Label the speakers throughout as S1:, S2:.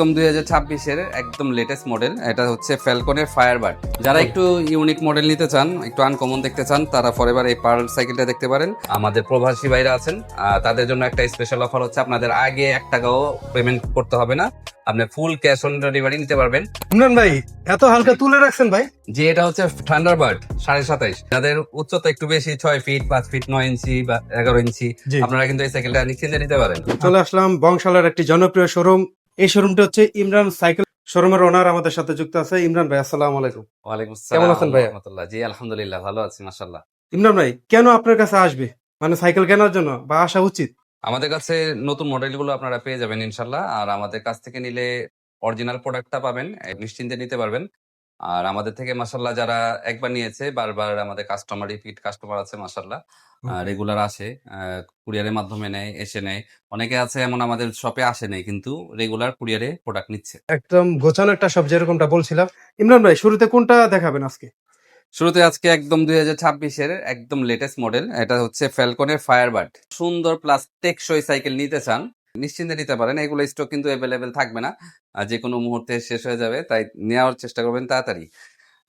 S1: একদম 2026-এর একদম latest model. এটা হচ্ছে ফ্যালকনের ফায়ারবার্ড। যারা একটু ইউনিক মডেল নিতে চান, একটু আনকমন দেখতে চান, তারা ফরএভার এই পার্ল সাইকেলটা দেখতে পারেন। আমাদের প্রবাসী ভাইরা আছেন, তাদের জন্য একটা স্পেশাল অফার হচ্ছে আপনাদের আগে 1 টাকাও পেমেন্ট করতে হবে না, আপনি ফুল ক্যাশ অন ডেলিভারি নিতে পারবেন।
S2: ইমরান ভাই, এত হালকা তুলে রাখছেন ভাই।
S1: যে এটা হচ্ছে থান্ডারবার্ড 27.5, যাদের উচ্চতা একটু বেশি 6 ফিট 5 ফিট 9 ইঞ্চি বা 11 ইঞ্চি,
S2: জি।
S1: আপনারা কিন্তু এই সাইকেলটা নিশ্চিন্তে নিতে পারেন।
S2: চলে আসলাম বংশালের একটি জনপ্রিয় শোরুম। এই শোরুমটা হচ্ছে ইমরান সাইকেল শোরুমের ওনার আমাদের সাথে যুক্ত আছে। ইমরান ভাই, আসসালামু আলাইকুম।
S1: ওয়ালাইকুম
S2: কেমন
S1: আসসালাম
S2: আছেন ভাইয়া?
S1: রাহমাতুল্লাহ। জি আলহামদুলিল্লাহ, ভালো আছি মাশাআল্লাহ।
S2: ইমরান ভাই, কেন আপনার কাছে আসবে? মানে সাইকেল কেনার জন্য বা আসা উচিত?
S1: আমাদের কাছে নতুন মডেলগুলো আপনারা পেয়ে যাবেন ইনশাল্লাহ। আর আমাদের কাছ থেকে নিলে অরিজিনাল প্রোডাক্টটা পাবেন, নিশ্চিন্তে নিতে পারবেন। আর আমাদের থেকে মাশাল্লাহ যারা একবার নিয়েছে বারবার আমাদের কাস্টমার, রিপিট কাস্টমার আছে মাশাল্লাহ, রেগুলার আসে, কুরিয়ারের মাধ্যমে নেয়, এসে নেয়। অনেকে আছে এমন আমাদের শপে আসে নেই, কিন্তু রেগুলার কুরিয়ারে প্রোডাক্ট নিচ্ছে।
S2: একদম গোছানো একটা সব, যেরকমটা বলছিলাম। ইমরান ভাই, শুরুতে কোনটা দেখাবেন আজকে?
S1: শুরুতে আজকে একদম 2026-এর একদম লেটেস্ট মডেল। এটা হচ্ছে ফ্যালকনের ফায়ারবার্ড। সুন্দর প্লাস টেকসই সাইকেল নিতে চান, নিশ্চিন্তে নিতে পারেন। এগুলো স্টক কিন্তু অ্যাভেলেবেল থাকবে না, যে কোনো মুহূর্তে শেষ হয়ে যাবে, তাই নেওয়ার চেষ্টা করবেন তাড়াতাড়ি।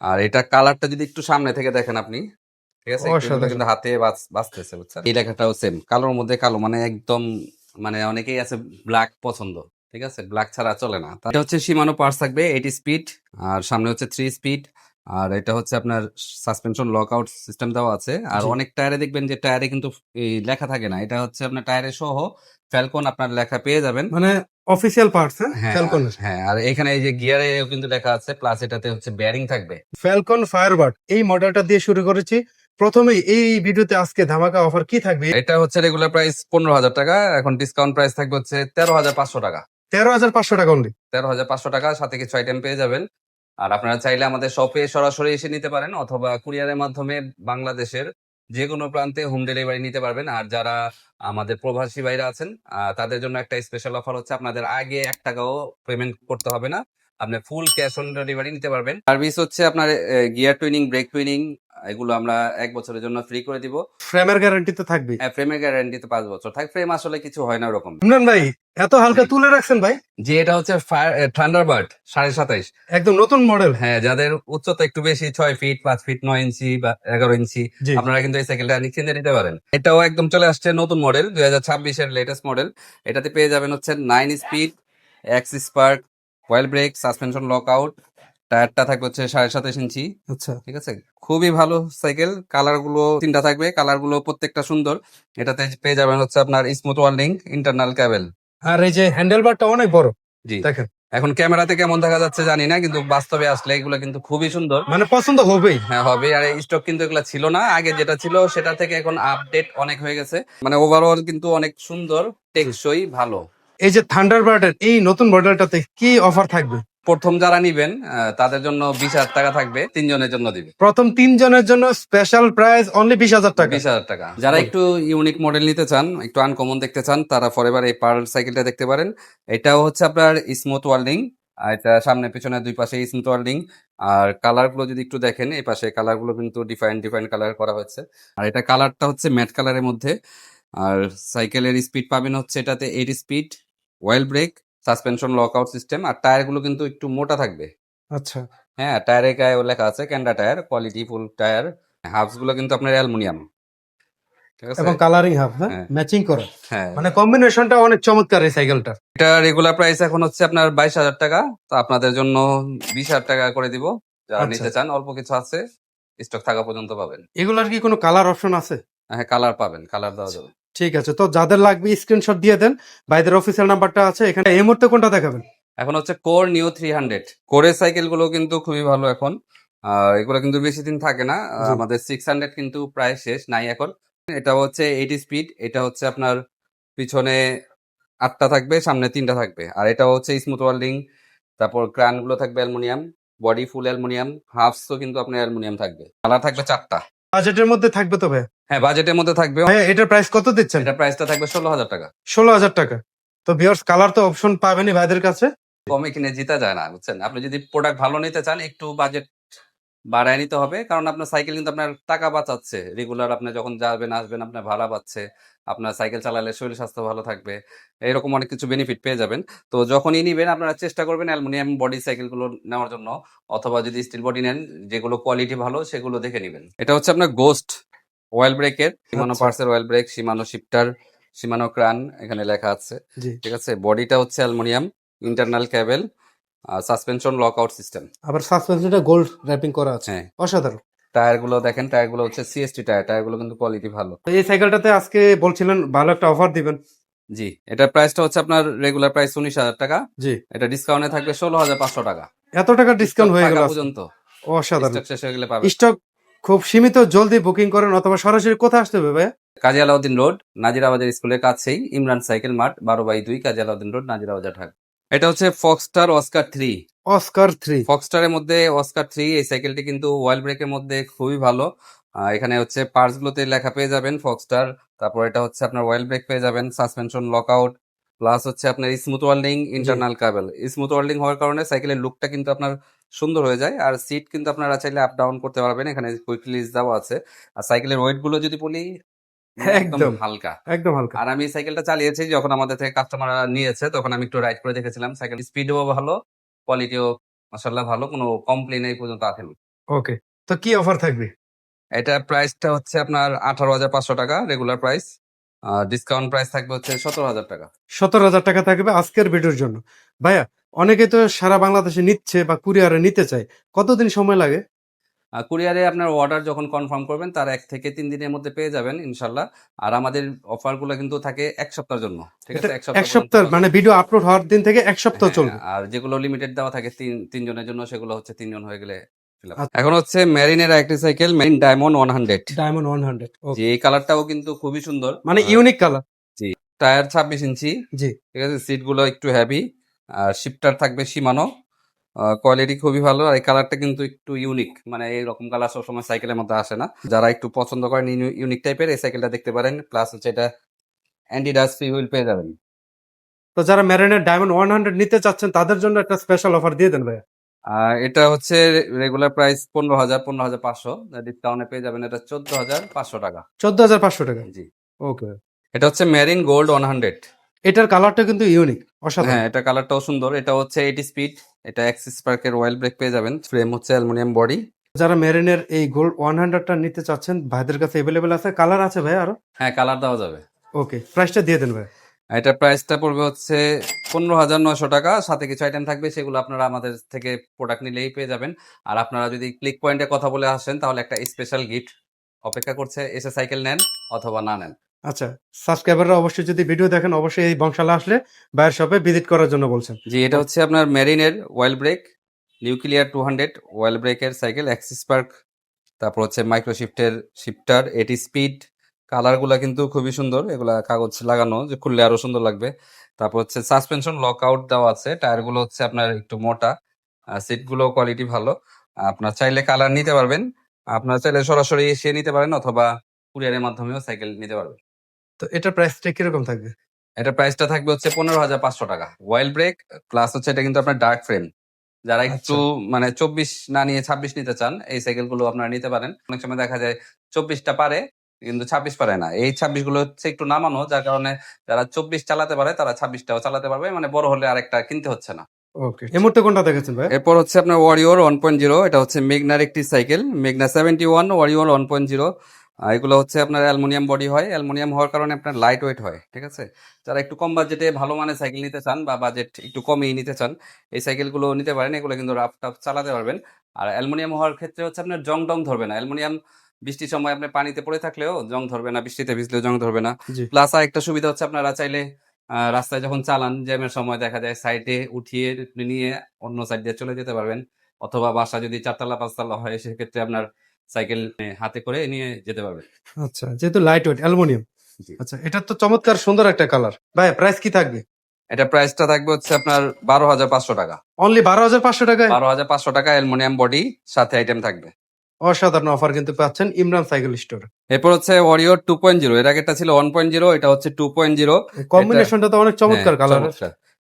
S1: আর এটা কালারটা যদি একটু সামনে থেকে দেখেন আপনি, ঠিক আছে, একটু এগুলো
S2: অসাধারণ।
S1: কিন্তু হাতে বাজতেছে, বুঝছেন? এই লেখাটাও সেম, কালোর মধ্যে কালো, মানে একদম, মানে অনেকেই আছে ব্ল্যাক পছন্দ, ঠিক আছে, ব্ল্যাক ছাড়া চলে না। এটা হচ্ছে সীমানো পার্স থাকবে 80 স্পিড, আর সামনে হচ্ছে 3 স্পিড। আর এটা হচ্ছে আপনার সাসপেনশন লক আউট সিস্টেম দেওয়া আছে। আর
S2: জি।
S1: অনেক টায়ারে দেখবেন যে টায়ারে কিন্তু এই লেখা থাকে না, এটা হচ্ছে আপনার টায়ারে সহ ফ্যালকন আপনার লেখা পেয়ে যাবেন।
S2: মানে অফিসিয়াল পার্টস, হ্যাঁ,
S1: হ্যাঁ
S2: ফ্যালকনের।
S1: হ্যাঁ, আর এখানে এই যে গিয়ারে কিন্তু লেখা আছে, প্লাস এটাতে হচ্ছে বেয়ারিং থাকবে।
S2: ফ্যালকন ফায়ারবার্ড এই মডেলটা দিয়ে শুরু করেছি। প্রথমেই এই ভিডিওতে আজকে ধামাকা অফার কি থাকবে?
S1: এটা হচ্ছে রেগুলার প্রাইস 15,000 টাকা, এখন ডিসকাউন্ট প্রাইস থাকবে হচ্ছে 13,500 টাকা।
S2: 13,500 টাকা অনলি।
S1: 13,500 টাকা, সাথে কিছু আইটেম পেয়ে যাবেন। আর আপনারা চাইলে আমাদের শপে সরাসরি এসে নিতে পারেন, অথবা কুরিয়ারের মাধ্যমে বাংলাদেশের যে কোনো প্রান্তে হোম ডেলিভারি নিতে পারবেন। আর যারা আমাদের প্রবাসী ভাইরা আছেন, তাদের জন্য একটা স্পেশাল অফার হচ্ছে আপনাদের আগে 1 টাকাও পেমেন্ট করতে হবে না, আপনি ফুল ক্যাশ অন ডেলিভারি নিতে পারবেন। সার্ভিস হচ্ছে আপনার গিয়ার টুইনিং, ব্রেক টুইনিং, এগুলো আমরা 1 বছরের জন্য ফ্রি করে দিব।
S2: ফ্রেমের গ্যারান্টি তো থাকবেই।
S1: হ্যাঁ, ফ্রেমের গ্যারান্টি তো 5 বছর থাকবে। ফ্রেম আসলে কিছু হয় না ওরকম।
S2: ইমরান ভাই, এত হালকা তুলে রাখছেন ভাই।
S1: যে এটা হচ্ছে থান্ডারবার্ড 27.5।
S2: একদম নতুন মডেল।
S1: হ্যাঁ, যাদের উচ্চতা একটু বেশি 6 ফিট 5 ফিট 9 ইঞ্চি বা 11 ইঞ্চি,
S2: জি।
S1: আপনারা কিন্তু এই সাইকেলটা নিশ্চিন্তে নিতে পারেন। এটাও একদম চলে আসছে নতুন মডেল, 2026-এর লেটেস্ট মডেল। এটাতে পেয়ে যাবেন হচ্ছে 9 speed, X spark, coil brake, suspension lock out, টায়ারটা থাকবে হচ্ছে 27.5 ইঞ্চি।
S2: আচ্ছা।
S1: ঠিক আছে, খুবই ভালো সাইকেল। কালার গুলো 3টা থাকবে, কালার গুলো প্রত্যেকটা সুন্দর। এটাতে পেয়ে যাবেন হচ্ছে আপনার স্মুথ ওয়ার্লিং ইন্টারনাল কেবল।
S2: আর এই যে হ্যান্ডেল বারটা অনেক বড়।
S1: জি,
S2: দেখেন,
S1: এখন ক্যামেরাতে কেমন দেখা যাচ্ছে জানি না, কিন্তু বাস্তবে আসলে এগুলো কিন্তু খুবই সুন্দর।
S2: মানে পছন্দ হবেই।
S1: হ্যাঁ হবে, আর স্টক কিন্তু এগুলো ছিল না আগে, যেটা ছিল সেটা থেকে এখন আপডেট অনেক হয়ে গেছে। মানে ওভারঅল কিন্তু অনেক সুন্দর, টেকসই, ভালো।
S2: এই যে থান্ডারবার্ডের এই নতুন মডেলটাতে কি অফার থাকবে?
S1: প্রথম যারা নিবেন তাদের জন্য 20,000 টাকা থাকবে, 3 জনের জন্য দিবে
S2: প্রথম 3 জনের জন্য স্পেশাল প্রাইস অনলি 20,000 টাকা।
S1: 20,000 টাকা। যারা একটু ইউনিক মডেল নিতে চান, একটু আনকমন দেখতে চান, তারা ফরএভার এই পার্ল সাইকেলটা দেখতে পারেন। এটাও হচ্ছে আপনার স্মুথ ওয়ার্ল্ডিং, আর এটা সামনে পিছনে দুই পাশে স্মুথ ওয়ার্ল্ডিং। আর কালার গুলো যদি একটু দেখেন, এই পাশে কালার গুলো কিন্তু ডিফারেন্ট ডিফারেন্ট কালার করা হয়েছে। আর এটা কালারটা হচ্ছে ম্যাট কালারের মধ্যে। আর সাইকেলের স্পিড পাবেন হচ্ছে এটাতে 8 speed, oil brake, suspension lock out system. আর টায়ার গুলো কিন্তু একটু মোটা থাকবে।
S2: আচ্ছা।
S1: হ্যাঁ, টায়ারের গায়ে লেখা আছে ক্যান্ডা tyre, quality full tyre. Hubs গুলো কিন্তু আপনার অ্যালুমিনিয়াম, ঠিক আছে।
S2: এবং কালারিং হাব, হ্যাঁ,
S1: হ্যাঁ
S2: ম্যাচিং করা।
S1: হ্যাঁ,
S2: মানে কম্বিনেশনটা অনেক চমৎকার এই সাইকেলটার।
S1: এটা রেগুলার প্রাইস এখন হচ্ছে আপনার 22,000 টাকা, তো আপনাদের জন্য 20,000 টাকা করে দিব। যারা
S2: আচ্ছা।
S1: নিতে চান, অল্প কিছু আছে, স্টক থাকা পর্যন্ত পাবেন।
S2: এগুলার কি কোনো কালার অপশন আছে?
S1: হ্যাঁ, কালার পাবেন, কালার দেওয়া যাবে।
S2: ঠিক আছে, তো যাদের লাগবে স্ক্রিনশট দিয়ে দেন। ভাইদের অফিসিয়াল নাম্বারটা আছে এখানে। এই মুহূর্তে কোনটা দেখাবেন?
S1: এখন হচ্ছে কোর নিউ 300। কোরের সাইকেল গুলো কিন্তু খুবই ভালো এখন, আর এগুলো কিন্তু বেশি দিন থাকে না।
S2: জি।
S1: আমাদের 600 কিন্তু প্রায় শেষ, নাই এখন। এটা হচ্ছে 80 স্পিড, এটা হচ্ছে আপনার পিছনে 8টা থাকবে, সামনে 3টা থাকবে। আর এটা হচ্ছে স্মুথ ওয়ার্ল্ডিং, তারপর ক্রান গুলো থাকবে অ্যালুমিনিয়াম, বডি ফুল অ্যালুমিনিয়াম, হাফস তো কিন্তু আপনার অ্যালুমিনিয়াম থাকবে। কালার থাকবে 4টা।
S2: বাজেটের মধ্যে থাকবে তো ভাই?
S1: হ্যাঁ, বাজেটের মধ্যে থাকবে।
S2: ভাইয়া, এটার প্রাইস কত দিচ্ছেন?
S1: এটা প্রাইসটা থাকবে 16,000 টাকা।
S2: 16,000 টাকা। তো ভিউয়ার্স, কালার তো অপশন পাবেনই ভাইদের কাছে।
S1: কমে কিনে জিতা যায় না, বুঝছেন? আপনি যদি প্রোডাক্ট ভালো নিতে চান, একটু বাজেট বাড়ায় নিতে হবে, কারণ আপনার সাইকেল কিন্তু আপনার টাকা বাঁচাচ্ছে। রেগুলার আপনি যখন যাবেন আসবেন আপনার ভাড়া বাঁচছে, আপনার সাইকেল চালালে শরীর স্বাস্থ্য ভালো থাকবে, এরকম অনেক কিছু বেনিফিট পেয়ে যাবেন। তো যখনই নিবেন আপনারা চেষ্টা করবেন অ্যালুমিনিয়াম বডি সাইকেলগুলো নেওয়ার জন্য, অথবা যদি স্টিল বডি নেন যেগুলো কোয়ালিটি ভালো সেগুলো দেখে নিবেন। এটা হচ্ছে আপনার গোস্ট অয়েল ব্রেকের, শিমানো
S2: আচ্ছা।
S1: পার্সের oil brake, Shimano shifter, Shimano crank এখানে লেখা আছে।
S2: জি।
S1: ঠিক আছে, বডিটা হচ্ছে aluminium, internal cable, suspension lock out system.
S2: আবার সাসপেনশনটা গোল্ড র্যাপিং করা আছে।
S1: হ্যাঁ,
S2: অসাধারণ।
S1: টায়ারগুলো দেখেন, টায়ারগুলো হচ্ছে সিএসটি টায়ার, টায়ারগুলো কিন্তু কোয়ালিটি ভালো।
S2: তো এই সাইকেলটাতে আজকে বলছিলেন ভালো একটা অফার দিবেন।
S1: জি, এটার প্রাইসটা হচ্ছে আপনার রেগুলার প্রাইস 19,000 টাকা,
S2: জি।
S1: এটা ডিসকাউন্টে থাকবে 16,500 টাকা।
S2: এত টাকা ডিসকাউন্ট
S1: স্টক
S2: হয়ে গেল
S1: থাকা
S2: আজকে।
S1: পর্যন্ত,
S2: অসাধারণ।
S1: স্টক শেষ হয়ে গেলে পাবেন।
S2: স্টক খুব সীমিত, জলদি বুকিং করেন অথবা সরাসরি কোথায় আসতে হবে ভাইয়া?
S1: কাজী আলাউদ্দিন রোড, নাজিরাবাজার স্কুলের কাছেই ইমরান সাইকেল মার্ট, 12/2, কাজী আলাউদ্দিন রোড, নাজিরাবাজার, ঢাকা। এটা হচ্ছে ফক্সস্টার অস্কার 3।
S2: অস্কার 3।
S1: ফক্সস্টারের মধ্যে অস্কার 3, এই সাইকেলটি কিন্তু ওয়াইল ব্রেকের মধ্যে খুবই ভালো। এখানে হচ্ছে পার্টস গুলোতে লেখা পেয়ে যাবেন ফক্সস্টার, তারপর এটা হচ্ছে আপনার ওয়াইল ব্রেক পেয়ে যাবেন, সাসপেনশন লকআউট, প্লাস হচ্ছে আপনার স্মুথ ওয়ার্ল্ডিং, ইন্টারনাল কেবল। স্মুথ ওয়ার্ল্ডিং হওয়ার কারণে সাইকেলের লুকটা কিন্তু আপনার সুন্দর হয়ে যায়, আর সিট কিন্তু আপনারা চাইলে আপ ডাউন করতে পারবেন, এখানে কুইক রিলিজ দেওয়া আছে। আর সাইকেলের ওয়েট গুলো যদি বলি, একদম
S2: একদম
S1: হালকা।
S2: একদম হালকা।
S1: আর আমি সাইকেলটা চালিয়েছি যখন আমাদের থেকে কাস্টমাররা নিয়েছে, তখন আমি একটু রাইড করে দেখেছিলাম, সাইকেল স্পিডও ভালো, কোয়ালিটিও মাশাআল্লাহ ভালো, কোনো কমপ্লেন এই পর্যন্ত আসেনি।
S2: ওকে। তো কি অফার থাকবে?
S1: এটা প্রাইসটা হচ্ছে আপনার 18,500 টাকা রেগুলার প্রাইস, ডিসকাউন্ট প্রাইস থাকবে হচ্ছে 17,000 টাকা।
S2: 17,000 টাকা থাকবে আজকের ভিডিওর জন্য। ভাইয়া, অনেকে তো সারা বাংলাদেশে নিচ্ছে বা কুরিয়ারে নিতে চায়, কতদিন সময় লাগে?
S1: কুরিয়ারে আপনার অর্ডার যখন কনফার্ম করবেন তার 1 থেকে 3 দিনের মধ্যে পেয়ে যাবেন ইনশাল্লাহ। আর আমাদের অফার গুলো কিন্তু থাকে 1 সপ্তাহের জন্য, ঠিক
S2: এটা
S1: আছে, 1
S2: এক
S1: সপ্তাহ পর্যন্ত
S2: সপ্তাহ
S1: পাবেন।
S2: মানে ভিডিও আপলোড হওয়ার দিন থেকে 1 সপ্তাহ
S1: হ্যাঁ,
S2: চলবে।
S1: আর যেগুলো লিমিটেড দেওয়া থাকে তিন জনের জন্য, সেগুলো হচ্ছে 3 জন হয়ে গেলে fill up।
S2: আচ্ছা।
S1: এখন হচ্ছে মেরিনের একটি সাইকেল, মেরিন ডায়মন্ড 100।
S2: ডায়মন্ড 100।
S1: যে
S2: ওকে।
S1: এই কালারটাও কিন্তু খুবই সুন্দর,
S2: মানে ইউনিক কালার।
S1: জি। টায়ার 26 ইঞ্চি,
S2: জি।
S1: ঠিক আছে, সিট গুলো একটু হেভি, আর শিফটার থাকবে শিমানো, কোয়ালিটি খুবই ভালো। আর এই কালারটা কিন্তু একটু ইউনিক, মানে এইরকম কালার সবসময় সাইকেলের মধ্যে আসে না। যারা একটু পছন্দ করেন ইউনিক টাইপের, এই সাইকেলটা দেখতে পারেন। প্লাস হচ্ছে এটা অ্যান্টি ডাস্ট ফ্রি হুইল পেয়ে যাবেন।
S2: তো যারা মেরিনের ডায়মন্ড 100 নিতে চাচ্ছেন তাদের জন্য একটা স্পেশাল অফার দিয়ে দেন ভাইয়া।
S1: আর এটা হচ্ছে রেগুলার প্রাইস 15,500, ডিসকাউন্টে পেয়ে যাবেন এটা 14,500 টাকা।
S2: 14,500 টাকা।
S1: জি।
S2: ওকে।
S1: এটা হচ্ছে মেরিন গোল্ড 100।
S2: এটার কালারটা কিন্তু ইউনিক, অসাধারণ।
S1: হ্যাঁ, এটা কালারটাও সুন্দর। এটা হচ্ছে 80 স্পিড, এটা অ্যাক্সিস পার্কের অয়েল ব্রেক পেয়ে যাবেন, ফ্রেম হচ্ছে অ্যালুমিনিয়াম বডি।
S2: যারা মেরিনের এই গোল্ড 100টা নিতে চাচ্ছেন ভাইদের কাছে अवेलेबल আছে, কালার আছে ভাই আরো?
S1: হ্যাঁ, কালার দেওয়া যাবে।
S2: ওকে, প্রাইসটা দিয়ে দেন ভাই।
S1: এটার প্রাইসটা পড়বে হচ্ছে 15,900 টাকা, সাথে কিছু আইটেম থাকবে, সেগুলো আপনারা আমাদের থেকে প্রোডাক্ট নিলেই পেয়ে যাবেন। আর আপনারা যদি ক্লিক পয়েন্টে কথা বলে আসেন তাহলে একটা স্পেশাল গিফট অপেক্ষা করছে, এসে সাইকেল নেন অথবা না নেন।
S2: আচ্ছা, সাবস্ক্রাইবাররা অবশ্যই যদি ভিডিও দেখেন অবশ্যই এই বংশালা আসলে ভাইয়ের শপে ভিজিট করার জন্য বলছেন।
S1: জি, এটা হচ্ছে আপনার মেরিনের অয়েল ব্রেক, নিউক্লিয়ার 200 অয়েল ব্রেকের সাইকেল, অ্যাক্সিস পার্ক, তারপর হচ্ছে মাইক্রো শিফটের শিফটার, 80 স্পিড। কালারগুলা কিন্তু খুবই সুন্দর, এগুলা কাগজ লাগানো, যে খুললে আরো সুন্দর লাগবে। তারপর হচ্ছে সাসপেনশন লক আউট দেওয়া আছে, টায়ার গুলো হচ্ছে আপনার একটু মোটা, সিট গুলো কোয়ালিটি ভালো। আপনার চাইলে কালার নিতে পারবেন, আপনার চাইলে সরাসরি এসে নিতে পারেন, অথবা কুরিয়ারের মাধ্যমেও সাইকেল নিতে পারবেন।
S2: তো এটার প্রাইসটা কিরকম থাকবে?
S1: এটা প্রাইসটা থাকবে হচ্ছে 15,500 টাকা। ওয়াইল ব্রেক প্লাস হচ্ছে এটা কিন্তু আপনার ডার্ক ফ্রেম, যারা একটু
S2: আচ্ছা।
S1: মানে 24 না নিয়ে 26 নিতে চান, এই সাইকেল গুলো আপনারা নিতে পারেন। অনেক সময় দেখা যায় 24টা পারে কিন্তু 26 পারে না, এই 26 গুলো হচ্ছে একটু নামানো, যার কারণে যারা 24 চালাতে পারে তারা 26টাও চালাতে পারবে, মানে বড় হলে আরেকটা কিনতে হচ্ছে না।
S2: ওকে, এই মুহূর্তে কোনটা দেখেছেন ভাই?
S1: এরপর হচ্ছে আপনার ওয়ারিওর 1.0, এটা হচ্ছে মেগনার একটি সাইকেল, মেগনা 71 ওয়ারিওর 1.0। এগুলো হচ্ছে আপনার অ্যালুমিনিয়াম বডি হয়, অ্যালুমিনিয়াম হওয়ার কারণে আপনার লাইট ওয়েট হয়, ঠিক আছে। যারা একটু কম বাজেটে ভালো মানের সাইকেল নিতে চান বা বাজেট একটু কমেই নিতে চান, এই সাইকেলগুলো নিতে পারেন, এগুলো কিন্তু রাফ টাফ চালাতে পারবেন। আর অ্যালুমিনিয়াম হওয়ার ক্ষেত্রে হচ্ছে আপনার জং টং ধরবে না, অ্যালুমিনিয়াম বৃষ্টির সময় আপনি পানিতে পড়ে থাকলেও জং ধরবে না, বৃষ্টিতে ভিজলেও জং ধরবে না।
S2: জি।
S1: প্লাস আর একটা সুবিধা হচ্ছে আপনারা চাইলে রাস্তায় যখন চালান জ্যামের সময় দেখা যায় সাইডে উঠিয়ে নিয়ে অন্য সাইড দিয়ে চলে যেতে পারবেন, অথবা বাসা যদি 4 তলা 5 তলা হয় সেক্ষেত্রে আপনার সাইকেল হাতে করে নিয়ে যেতে পারবেন।
S2: আচ্ছা, যেহেতু লাইট ওয়েট অ্যালুমিনিয়াম।
S1: জি।
S2: আচ্ছা, এটা তো চমৎকার সুন্দর একটা কালার। ভাই প্রাইস কি থাকবে?
S1: এটা প্রাইসটা থাকবে হচ্ছে আপনার 12,500 টাকা।
S2: অনলি 12,500 টাকায়?
S1: 12,500 টাকা, অ্যালুমিনিয়াম বডি, সাথে আইটেম থাকবে।
S2: অসাধারণ অফার কিন্তু পাচ্ছেন ইমরান সাইকেল স্টোর।
S1: এরপর হচ্ছে ওয়ারিয়র 2.0, এর আগেটা ছিল 1.0, এটা হচ্ছে 2.0।
S2: কম্বিনেশনটা তো অনেক চমৎকার কালার।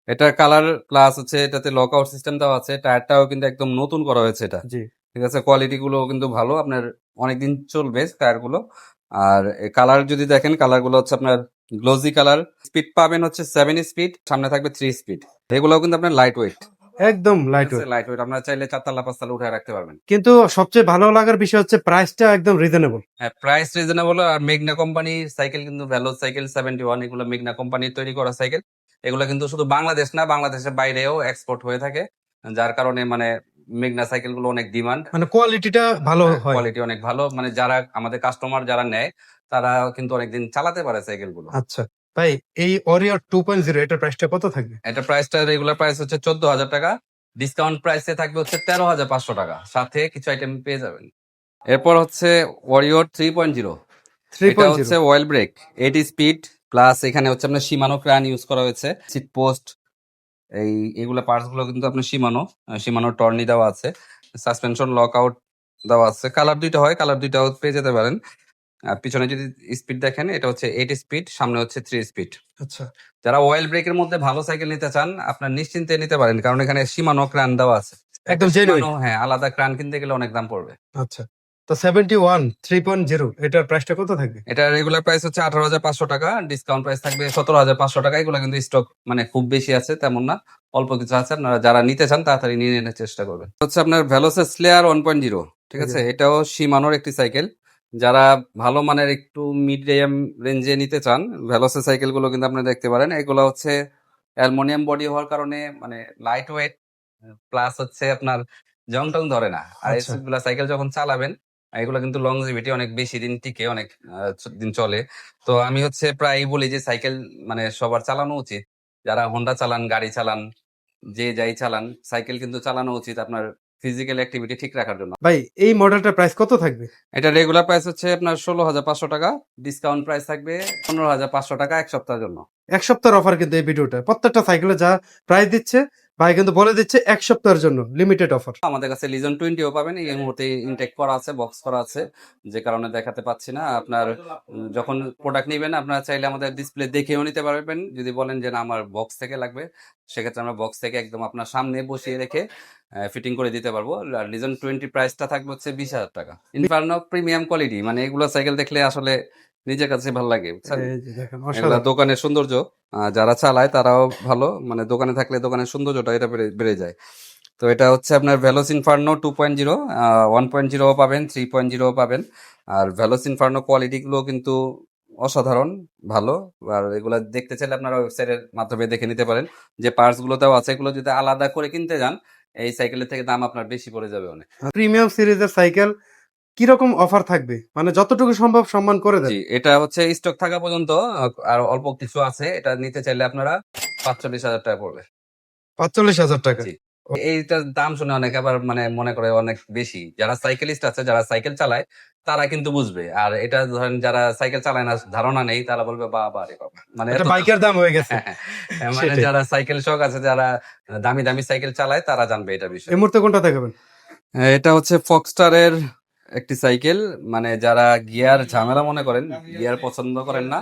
S1: এটার কালার প্লাস হচ্ছে এটাতে লক আউট সিস্টেম দেওয়া আছে, টায়ারটাও কিন্তু একদম নতুন করা হয়েছে এটা।
S2: জি।
S1: ঠিক আছে, কোয়ালিটি গুলো কিন্তু ভালো, আপনার অনেকদিন চলবে টায়ার গুলো। আর কালার যদি দেখেন, কালার গুলো হচ্ছে আপনার গ্লোজি কালার। স্পিড পাবেন হচ্ছে 7 স্পিড, সামনে থাকবে 3 স্পিড। এগুলো কিন্তু আপনার লাইট ওয়েট,
S2: একদম
S1: ঠিক
S2: লাইট
S1: আছে, লাইট ওয়েট। আপনারা চাইলে 4 তলা 5 তলা উঠে রাখতে পারবেন।
S2: কিন্তু সবচেয়ে ভালো লাগার বিষয় হচ্ছে প্রাইসটা একদম রিজনেবল।
S1: হ্যাঁ, প্রাইস রিজনেবল। আর মেঘনা কোম্পানির সাইকেল কিন্তু ভ্যালো সাইকেল 71, এগুলো মেঘনা কোম্পানির তৈরি করা সাইকেল। এগুলো কিন্তু শুধু বাংলাদেশ না, বাংলাদেশের বাইরেও এক্সপোর্ট হয়ে থাকে, যার কারণে মানে মেঘনা সাইকেল গুলো অনেক ডিমান্ড।
S2: মানে কোয়ালিটিটা ভালো হয়।
S1: কোয়ালিটি অনেক ভালো, মানে যারা আমাদের কাস্টমার যারা নেয় তারা কিন্তু অনেকদিন চালাতে পারে সাইকেল গুলো।
S2: আচ্ছা ভাই, এই ওরিও 2.0 এটার প্রাইসটা কত থাকবে?
S1: এটা প্রাইসটা, রেগুলার প্রাইস হচ্ছে 14,000 টাকা, ডিসকাউন্ট প্রাইসে থাকবে হচ্ছে 13,500 টাকা, সাথে কিছু আইটেম পেয়ে যাবেন। এরপর হচ্ছে ওয়ারিয়র 3.0। এটা
S2: 3.0।
S1: হচ্ছে অয়েল ব্রেক, 8 স্পিড প্লাস। এখানে হচ্ছে আপনার সীমানো ক্রান ইউজ করা হয়েছে, সিট পোস্ট, এগুলা পার্টস গুলো কিন্তু আপনার সীমানো টর্নি দেওয়া আছে, সাসপেনশন লক আউট দেওয়া আছে। কালার দুইটা হয়, কালার দুইটাও পেয়ে যেতে পারেন। আর পিছনে যদি স্পিড দেখেন, এটা হচ্ছে 8 স্পিড, সামনে হচ্ছে 3 স্পিড।
S2: আচ্ছা
S1: যারা অয়েল ব্রেকের মধ্যে ভালো সাইকেল নিতে চান, আপনার নিশ্চিন্তে নিতে পারেন, কারণ এখানে সীমানো ক্রান দেওয়া আছে।
S2: একদম
S1: একটা
S2: জেনুইন।
S1: সীমানো, হ্যাঁ, আলাদা ক্রান কিনতে গেলে অনেক দাম পড়বে।
S2: আচ্ছা, তো 71 3.0 এটার প্রাইসটা কত থাকবে?
S1: এটা রেগুলার প্রাইস হচ্ছে 18,500 টাকা, ডিসকাউন্ট প্রাইস থাকবে 17,500 টাকা। এগুলো কিন্তু স্টক মানে খুব বেশি আছে তেমন না, অল্প কিছু আছে। আপনারা যারা নিতে চান তাড়াতাড়ি নিয়ে নেওয়ার চেষ্টা করবেন। হচ্ছে আপনার ভেলোসের স্লেয়ার 1.0, ঠিক আছে, এটাও সীমানোর একটি সাইকেল। যারা ভালো মানের একটু মিডিয়াম রেঞ্জে নিতে চান, ভেলোসের সাইকেল গুলো কিন্তু আপনি দেখতে পারেন। এগুলো হচ্ছে অ্যালুমিনিয়াম বডি হওয়ার কারণে মানে লাইট ওয়েট, প্লাস হচ্ছে আপনার জং টং ধরে না। আর
S2: আচ্ছা
S1: এইসবগুলা সাইকেল যখন চালাবেন, এগুলো কিন্তু লংজিভিটি অনেক বেশি দিন টিকে, অনেক দিন চলে। তো আমি হচ্ছে প্রায় বলি যে সাইকেল মানে সবার চালানো উচিত। যারা হোন্ডা চালান, গাড়ি চালান, যে যাই চালান, সাইকেল কিন্তু চালানো উচিত আপনার ফিজিক্যাল অ্যাক্টিভিটি ঠিক রাখার জন্য।
S2: ভাই, এই মডেলটার প্রাইস কত থাকবে?
S1: এটা রেগুলার প্রাইস হচ্ছে আপনার 16,500 টাকা, ডিসকাউন্ট প্রাইস থাকবে 15,500 টাকা এক সপ্তাহের জন্য।
S2: এক সপ্তাহের অফার কিন্তু এই ভিডিওটা প্রত্যেকটা সাইকেলে যা প্রাইস দিচ্ছে ভাই কিন্তু বলে দিচ্ছে এক সপ্তাহের জন্য লিমিটেড অফার।
S1: আমাদের কাছে লিজন 20ও পাবেন, এই মুহূর্তে ইনটেক করা আছে, বক্স করা আছে, যে কারণে দেখাতে পাচ্ছি না। আপনার যখন প্রোডাক্ট নেবেন, আপনারা চাইলে আমাদের ডিসপ্লে দেখেও নিতে পারবেন। যদি বলেন যে না আমার বক্স থেকে লাগবে, সেক্ষেত্রে আমরা বক্স থেকে একদম আপনার সামনে বসিয়ে রেখে ফিটিং করে দিতে পারবো। আর লিজন 20 প্রাইসটা থাকবে হচ্ছে 20,000 টাকা। ইনফার্নো প্রিমিয়াম কোয়ালিটি, মানে এগুলো সাইকেল দেখলে আসলে নিজের কাছে ভালো লাগে, বুঝছেন?
S2: এই যে দেখেন
S1: এগুলা
S2: অসাধারণ।
S1: দোকানের সৌন্দর্য, যারা চালায় তারাও ভালো, মানে দোকানে থাকলে দোকানের সৌন্দর্যটা এটা বেড়ে যায়। তো এটা হচ্ছে আপনার ভেলোস ইনফার্নো 2.0, 1.0 পাবেন, 3.0 পাবেন। আর ভেলোস ইনফার্নো কোয়ালিটি গুলো কিন্তু অসাধারণ ভালো। আর এগুলা দেখতে চাইলে আপনারা ওয়েবসাইটের মাধ্যমে দেখে নিতে পারেন, যে পার্টস গুলো দেওয়া আছে। এগুলো যদি আলাদা করে কিনতে যান, এই সাইকেলের থেকে দাম আপনার বেশি পড়ে যাবে অনেক।
S2: প্রিমিয়াম সিরিজের সাইকেল কিরকম অফার থাকবে, মানে যতটুকু সম্ভব সম্মান করে দেন?
S1: জি, এটা হচ্ছে স্টক থাকা পর্যন্ত, আর অল্প কিছু আছে। এটা নিতে চাইলে আপনারা 45,000 টাকা পড়বে।
S2: 45,000 টাকা?
S1: জি, এইটার দাম শুনে অনেকে আবার মানে মনে করে অনেক বেশি। যারা সাইকেলিস্ট আছে, যারা সাইকেল চালায়, তারা কিন্তু বুঝবে। আর এটা ধরেন যারা সাইকেল চালায় না, ধারণা নেই, তারা বলবে বাবা রে বাবা, মানে
S2: এটা
S1: এত দাম।
S2: বাইকের দাম হয়ে গেছে।
S1: মানে
S2: সেটাই।
S1: যারা সাইকেল শখ আছে, যারা দামি দামি সাইকেল চালায়, তারা জানবে এটা বিষয়।
S2: এই মুহূর্তে কোনটা দেখাবেন?
S1: এটা হচ্ছে ফক্সটারের একটি সাইকেল, মানে যারা গিয়ার ঝামেলা মনে করেন, গিয়ার পছন্দ করেন না,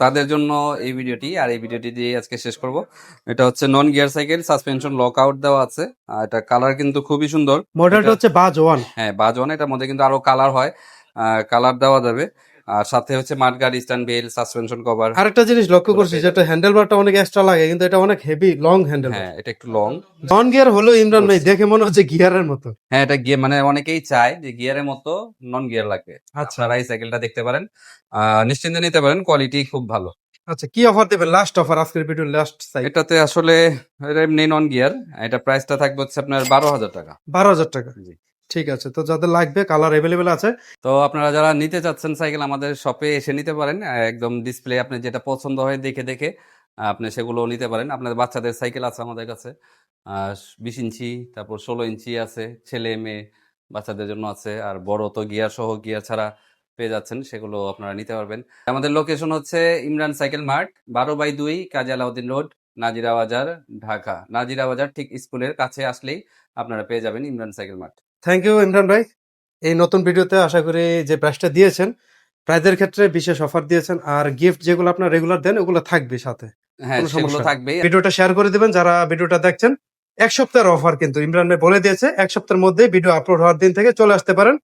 S1: তাদের জন্য এই ভিডিওটি। আর এই ভিডিওটি দিয়ে আজকে শেষ করব। এটা হচ্ছে non gear cycle, suspension lock out দেওয়া আছে। আর এটা কালার কিন্তু খুবই সুন্দর।
S2: মডেলটা হচ্ছে বাজ ওয়ান।
S1: হ্যাঁ, বাজন। এটার মধ্যে কিন্তু আরো কালার হয়, কালার দেওয়া যাবে। আর সাথে হচ্ছে mudguard, stand bell, suspension cover.
S2: আরেকটা জিনিস লক্ষ্য
S1: এগুলো
S2: করছি,
S1: পেয়ে
S2: যেটা হ্যান্ডেল বারটা অনেক এক্সট্রা লাগে, কিন্তু এটা অনেক হেভি লং হ্যান্ডেল বার।
S1: হ্যাঁ, এটা একটু লং।
S2: নন গিয়ার হলো ইমরান ভাই, দেখে মনে হচ্ছে গিয়ারের মতো।
S1: হ্যাঁ, এটা গিয়ে মানে অনেকেই চায় যে গিয়ারের মতো নন গিয়ার লাগবে।
S2: আচ্ছা
S1: আপনারা এই সাইকেলটা দেখতে পারেন, নিশ্চিন্তে নিতে পারেন, কোয়ালিটি খুব ভালো।
S2: আচ্ছা, কি অফার দেবেন? লাস্ট অফার, আজকের ভিডিওর লাস্ট সাইকেল।
S1: এটাতে আসলে এটা এমনি নন গিয়ার, এটা প্রাইসটা থাকবে হচ্ছে আপনার 12,000 টাকা।
S2: 12,000 টাকা?
S1: জি।
S2: ঠিক আছে, তো যাদের লাগবে, কালার এভেলেবেল আছে।
S1: তো আপনারা যারা নিতে চাচ্ছেন সাইকেল, আমাদের শপে এসে নিতে পারেন। একদম ডিসপ্লে আপনি যেটা পছন্দ হয় দেখে দেখে আপনি সেগুলো নিতে পারেন। আপনাদের বাচ্চাদের সাইকেল আছে আমাদের কাছে, 20 ইঞ্চি, তারপর 16 ইঞ্চি আছে, ছেলে মেয়ে বাচ্চাদের জন্য আছে। আর বড় তো গিয়ার সহ, গিয়ার ছাড়া পেয়ে যাচ্ছেন, সেগুলো আপনারা নিতে পারবেন। আমাদের লোকেশন হচ্ছে ইমরান সাইকেল মার্ট, 12/2, কাজী আলাউদ্দিন রোড, নাজিরা বাজার, ঢাকা। নাজিরা বাজার ঠিক স্কুলের কাছে আসলেই আপনারা পেয়ে যাবেন Imran cycle mart.
S2: Thank you Imran ভাই, এই নতুন ভিডিওতে আশা করি যে প্রাইসটা দিয়েছেন, প্রাইজের ক্ষেত্রে বিশেষ অফার দিয়েছেন, আর গিফট যেগুলো আপনার রেগুলার দেন ওগুলো থাকবে সাথে,
S1: হ্যাঁ,
S2: কোনো
S1: সেগুলো
S2: সমস্যা নেই।
S1: থাকবেই।
S2: ভিডিওটা শেয়ার করে দিবেন যারা ভিডিওটা দেখছেন, এক সপ্তাহের অফার কিন্তু ইমরান ভাই বলে দিয়েছে 1 সপ্তাহের মধ্যে ভিডিও আপলোড হওয়ার দিন থেকে চলে আসতে পারেন।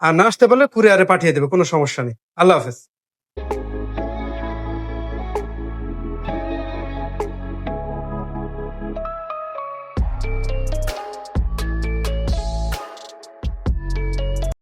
S2: আর না আসতে পারলে কুরিয়ারে পাঠিয়ে দেবে, কোনো সমস্যা নেই। আল্লাহ হাফেজ।